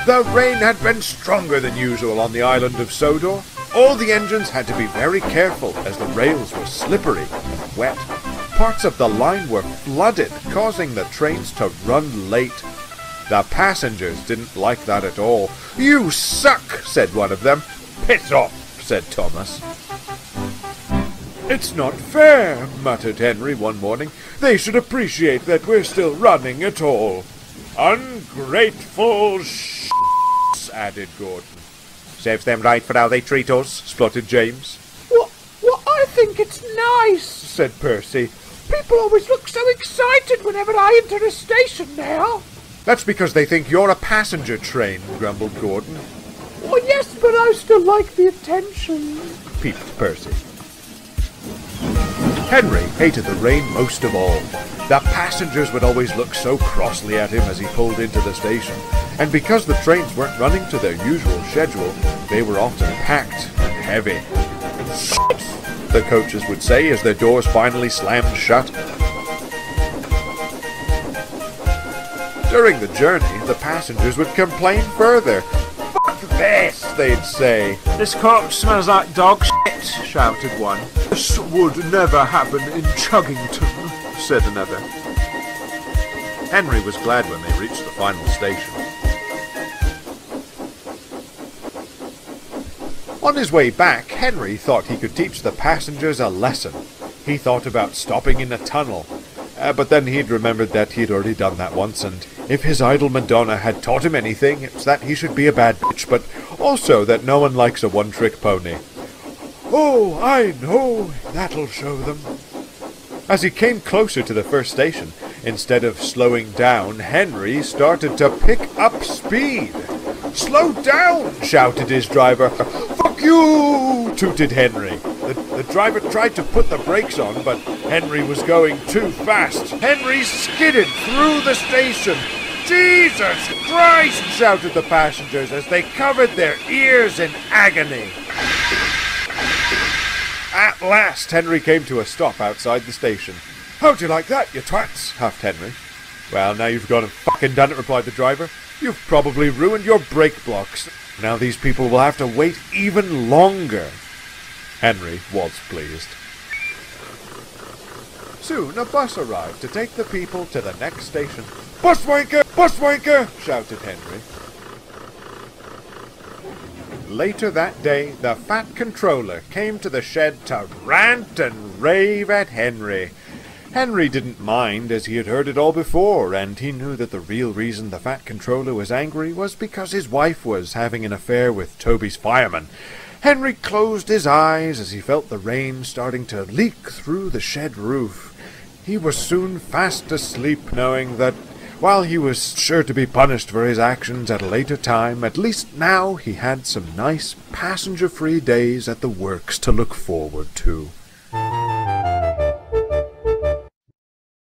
The rain had been stronger than usual on the island of Sodor. All the engines had to be very careful as the rails were slippery and wet. Parts of the line were flooded, causing the trains to run late. The passengers didn't like that at all. "You suck," said one of them. "Piss off," said Thomas. "It's not fair," muttered Henry one morning. "They should appreciate that we're still running at all." "Ungrateful added Gordon. "Serves them right for how they treat us," spluttered James. Well, I think it's nice," said Percy. "People always look so excited whenever I enter a station now." "That's because they think you're a passenger train," grumbled Gordon. "Oh, yes, but I still like the attention," peeped Percy. Henry hated the rain most of all. The passengers would always look so crossly at him as he pulled into the station, and because the trains weren't running to their usual schedule, they were often packed and heavy. "Shit!" the coaches would say as their doors finally slammed shut. During the journey, the passengers would complain further. "Fuck this," they'd say. "This coach smells like dog shit," shouted one. "This would never happen in Chuggington," said another. Henry was glad when they reached the final station. On his way back, Henry thought he could teach the passengers a lesson. He thought about stopping in a tunnel, but then he'd remembered that he'd already done that once, and if his idol Madonna had taught him anything, it's that he should be a bad bitch, but also that no one likes a one-trick pony. "Oh, I know, that'll show them." As he came closer to the first station, instead of slowing down, Henry started to pick up speed. "Slow down!" shouted his driver. "Fuck you!" tooted Henry. The driver tried to put the brakes on, but Henry was going too fast. Henry skidded through the station. "Jesus Christ!" shouted the passengers as they covered their ears in agony. At last, Henry came to a stop outside the station. "How'd you like that, you twats?" huffed Henry. "Well, now you've gone and fucking done it," replied the driver. "You've probably ruined your brake blocks. Now these people will have to wait even longer." Henry was pleased. Soon a bus arrived to take the people to the next station. "Bus wanker! Bus wanker!" shouted Henry. Later that day, the Fat Controller came to the shed to rant and rave at Henry. Henry didn't mind, as he had heard it all before, and he knew that the real reason the Fat Controller was angry was because his wife was having an affair with Toby's fireman. Henry closed his eyes as he felt the rain starting to leak through the shed roof. He was soon fast asleep, knowing that while he was sure to be punished for his actions at a later time, at least now he had some nice passenger-free days at the works to look forward to.